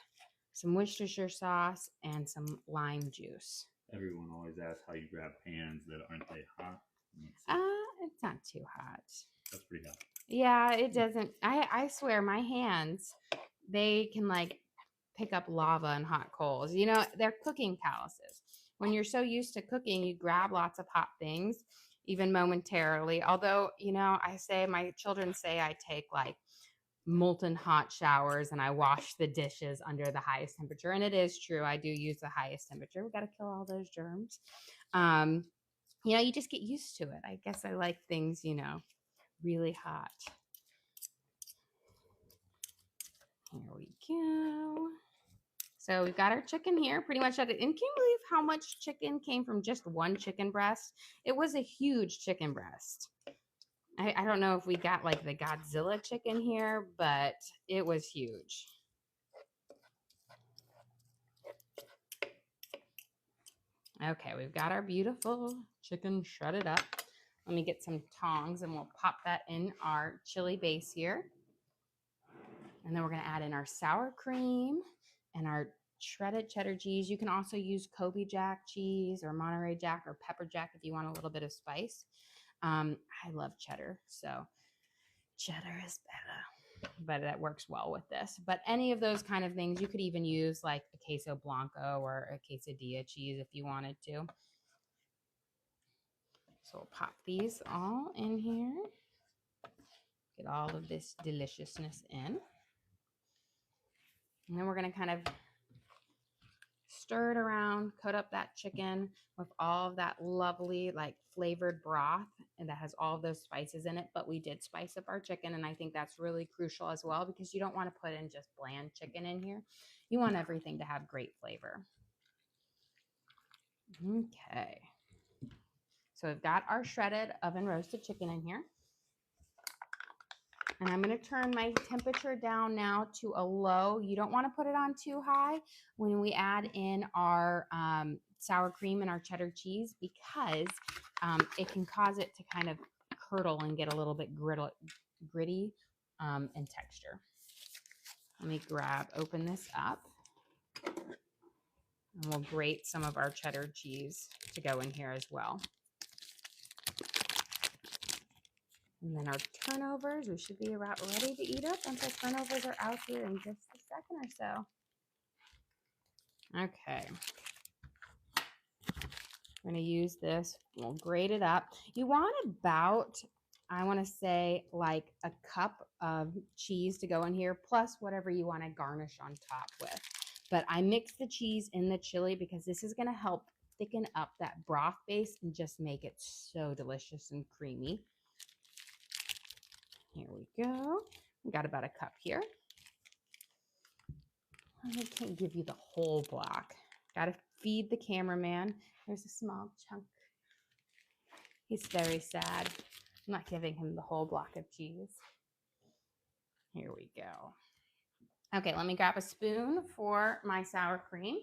some Worcestershire sauce, and some lime juice. Everyone always asks how you grab pans that aren't they hot? It's not too hot. That's pretty hot. Yeah, it doesn't. I swear my hands, they can like pick up lava and hot coals. You know, they're cooking calluses. When you're so used to cooking, you grab lots of hot things, even momentarily. Although, you know, my children say I take like molten hot showers and I wash the dishes under the highest temperature. And it is true. I do use the highest temperature. We got to kill all those germs. You know, you just get used to it. I guess I like things, you know, really hot. Here we go. So we've got our chicken here pretty much at it. And can you believe how much chicken came from just one chicken breast? It was a huge chicken breast. I don't know if we got like the Godzilla chicken here, but it was huge. Okay, we've got our beautiful chicken shredded up. Let me get some tongs and we'll pop that in our chili base here. And then we're going to add in our sour cream and our shredded cheddar cheese. You can also use Kobe Jack cheese or Monterey Jack or pepper jack if you want a little bit of spice. I love cheddar, so cheddar is better, but that works well with this. But any of those kind of things, you could even use like a queso blanco or a quesadilla cheese if you wanted to. So we'll pop these all in here. Get all of this deliciousness in. And then we're going to kind of stir it around, coat up that chicken with all of that lovely like flavored broth, and that has all of those spices in it. But we did spice up our chicken, and I think that's really crucial as well, because you don't want to put in just bland chicken in here. You want everything to have great flavor. Okay. So we've got our shredded oven roasted chicken in here. And I'm going to turn my temperature down now to a low. You don't want to put it on too high when we add in our sour cream and our cheddar cheese, because it can cause it to kind of curdle and get a little bit gritty in texture. Let me open this up. And we'll grate some of our cheddar cheese to go in here as well. And then our turnovers, we should be about ready to eat up once our turnovers are out here in just a second or so. Okay. I'm going to use this. We'll grate it up. You want about, I want to say, like a cup of cheese to go in here, plus whatever you want to garnish on top with. But I mix the cheese in the chili because this is going to help thicken up that broth base and just make it so delicious and creamy. Here we go. We got about a cup here. I can't give you the whole block. Got to feed the cameraman. There's a small chunk. He's very sad. I'm not giving him the whole block of cheese. Here we go. Okay, let me grab a spoon for my sour cream.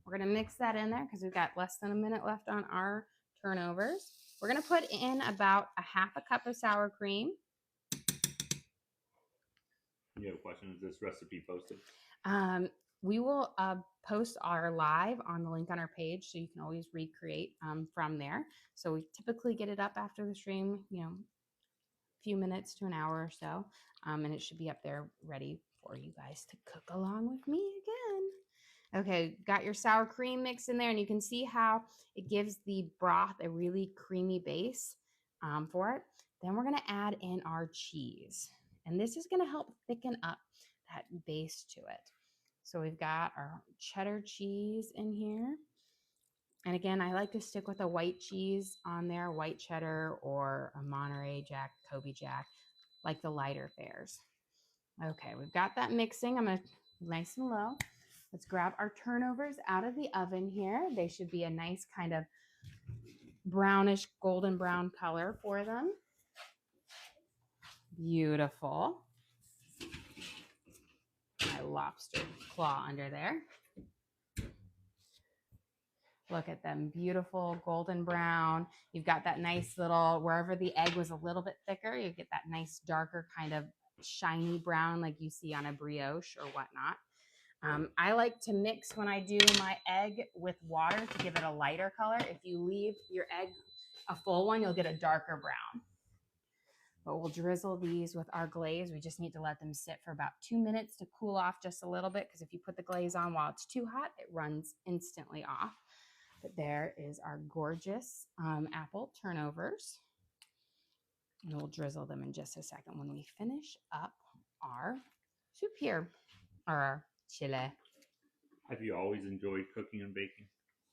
We're going to mix that in there because we've got less than a minute left on our turnovers. We're going to put in about a half a cup of sour cream. You have a question? Is this recipe posted? We will post our live on the link on our page, so you can always recreate from there. So we typically get it up after the stream, a few minutes to an hour or so, and it should be up there ready for you guys to cook along with me again. Okay, got your sour cream mix in there, and you can see how it gives the broth a really creamy base for it. Then we're going to add in our cheese, and this is going to help thicken up that base to it. So we've got our cheddar cheese in here. And again, I like to stick with a white cheese on there, white cheddar or a Monterey Jack, Kobe Jack, like the lighter fares. Okay, we've got that mixing. I'm going to nice and low. Let's grab our turnovers out of the oven here. They should be a nice kind of brownish, golden brown color for them. Beautiful. My lobster claw under there. Look at them, beautiful golden brown. You've got that nice little, wherever the egg was a little bit thicker, you get that nice darker kind of shiny brown like you see on a brioche or whatnot. I like to mix when I do my egg with water to give it a lighter color. If you leave your egg a full one, you'll get a darker brown. But we'll drizzle these with our glaze. We just need to let them sit for about 2 minutes to cool off just a little bit, because if you put the glaze on while it's too hot, it runs instantly off. But there is our gorgeous apple turnovers. And we'll drizzle them in just a second when we finish up our soup here, or our chile. Have you always enjoyed cooking and baking?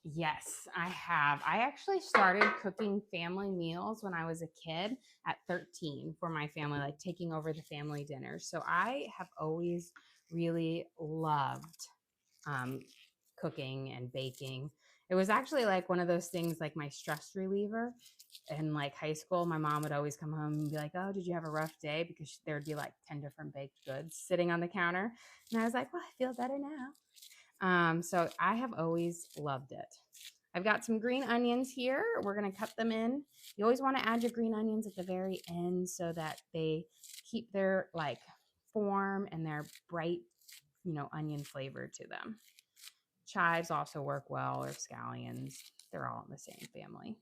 Yes, I have. I actually started cooking family meals when I was a kid at 13 for my family, like taking over the family dinners. So I have always really loved cooking and baking. It was actually like one of those things, like my stress reliever. In like high school, my mom would always come home and be like, "Oh, did you have a rough day?" Because there'd be like 10 different baked goods sitting on the counter. And I was like, "Well, I feel better now." So I have always loved it. I've got some green onions here. We're going to cut them in. You always want to add your green onions at the very end so that they keep their like form and their bright, onion flavor to them. Chives also work well, or scallions. They're all in the same family.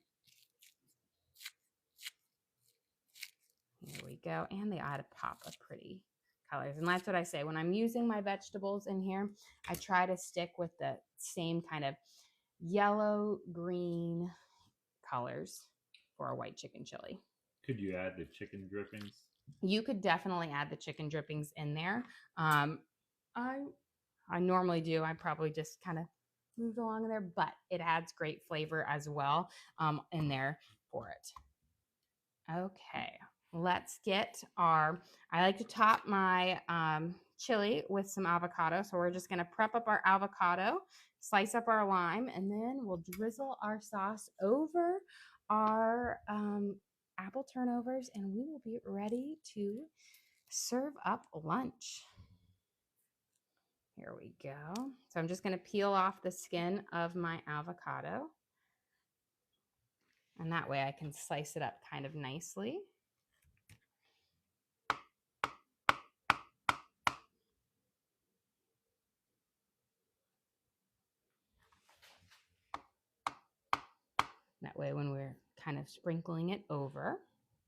Here we go. And they add a pop of pretty colors. And that's what I say. When I'm using my vegetables in here, I try to stick with the same kind of yellow, green colors for a white chicken chili. Could you add the chicken drippings? You could definitely add the chicken drippings in there. I normally do. I probably just kind of moved along in there, but it adds great flavor as well in there for it. Okay, let's get I like to top my chili with some avocado. So we're just going to prep up our avocado, slice up our lime, and then we'll drizzle our sauce over our apple turnovers, and we will be ready to serve up lunch. Here we go. So I'm just going to peel off the skin of my avocado. And that way I can slice it up kind of nicely. That way when we're kind of sprinkling it over.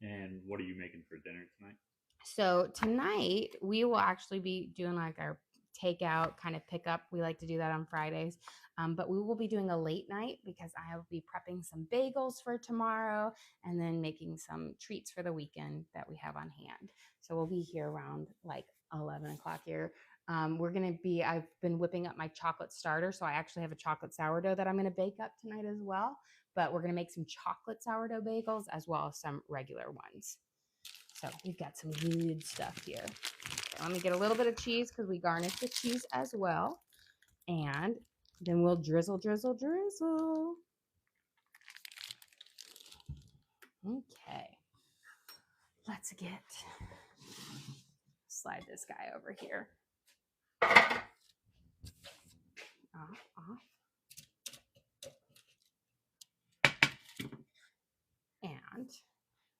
And what are you making for dinner tonight? So tonight we will actually be doing like our takeout kind of pickup. We like to do that on Fridays. But we will be doing a late night because I will be prepping some bagels for tomorrow and then making some treats for the weekend that we have on hand. So we'll be here around like 11 o'clock here. I've been whipping up my chocolate starter. So I actually have a chocolate sourdough that I'm going to bake up tonight as well. But we're going to make some chocolate sourdough bagels as well as some regular ones. So we've got some good stuff here. Okay, let me get a little bit of cheese because we garnish with cheese as well. And then we'll drizzle, drizzle, drizzle. Okay. Let's slide this guy over here. Off. And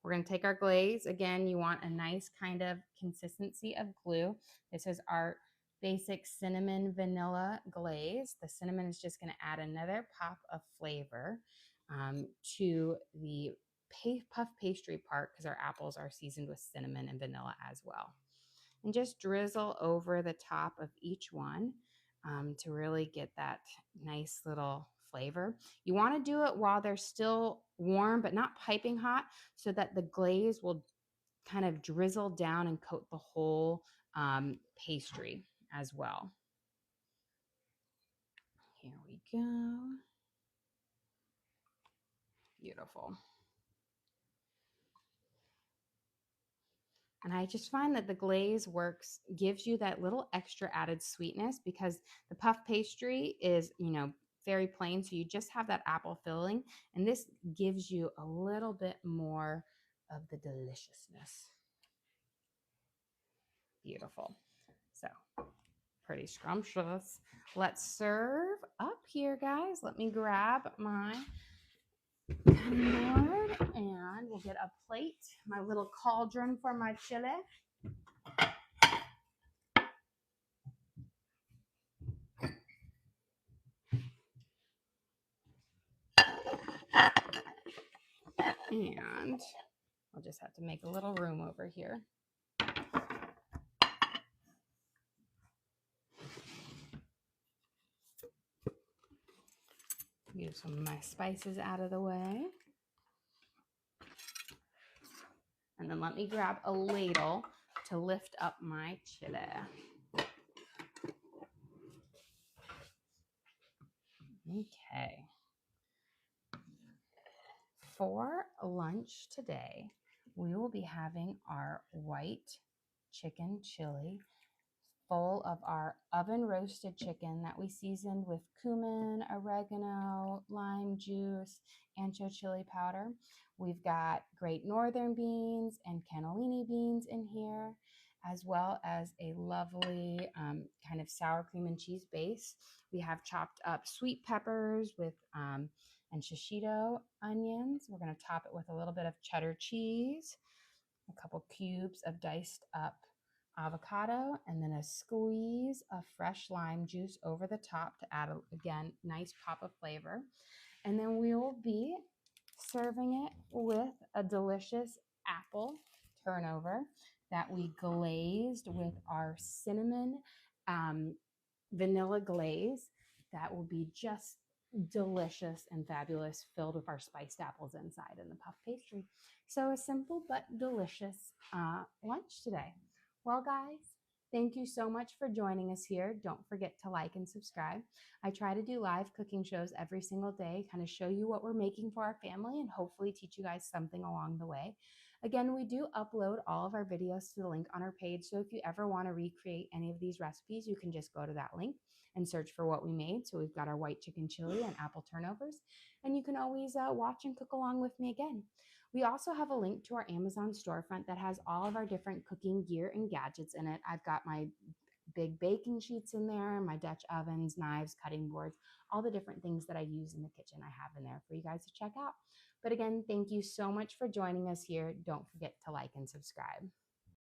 we're going to take our glaze. Again, you want a nice kind of consistency of glue. This is our basic cinnamon vanilla glaze. The cinnamon is just going to add another pop of flavor to the puff pastry part because our apples are seasoned with cinnamon and vanilla as well. And just drizzle over the top of each one to really get that nice little flavor. You want to do it while they're still warm, but not piping hot, so that the glaze will kind of drizzle down and coat the whole pastry as well. Here we go. Beautiful. And I just find that the glaze gives you that little extra added sweetness because the puff pastry is, very plain. So you just have that apple filling, and this gives you a little bit more of the deliciousness. Beautiful. So pretty scrumptious. Let's serve up here, guys. Let me grab my cutting board and we'll get a plate, my little cauldron for my chili. And I'll just have to make a little room over here. Get some of my spices out of the way. And then let me grab a ladle to lift up my chili. Okay. For lunch today, we will be having our white chicken chili full of our oven roasted chicken that we seasoned with cumin, oregano, lime juice, ancho chili powder. We've got great northern beans and cannellini beans in here. as well as a lovely kind of sour cream and cheese base. We have chopped up sweet peppers with and shishito onions. We're going to top it with a little bit of cheddar cheese, a couple cubes of diced up avocado, and then a squeeze of fresh lime juice over the top to add, again, nice pop of flavor. And then we will be serving it with a delicious apple turnover that we glazed with our cinnamon vanilla glaze. That will be just delicious and fabulous, filled with our spiced apples inside in the puff pastry. So a simple but delicious lunch today. Well, guys, thank you so much for joining us here. Don't forget to like and subscribe. I try to do live cooking shows every single day, kind of show you what we're making for our family and hopefully teach you guys something along the way. Again, we do upload all of our videos to the link on our page. So if you ever want to recreate any of these recipes, you can just go to that link and search for what we made. So we've got our white chicken chili and apple turnovers, and you can always watch and cook along with me again. We also have a link to our Amazon storefront that has all of our different cooking gear and gadgets in it. I've got my big baking sheets in there, my Dutch ovens, knives, cutting boards, all the different things that I use in the kitchen I have in there for you guys to check out. But again, thank you so much for joining us here. Don't forget to like and subscribe.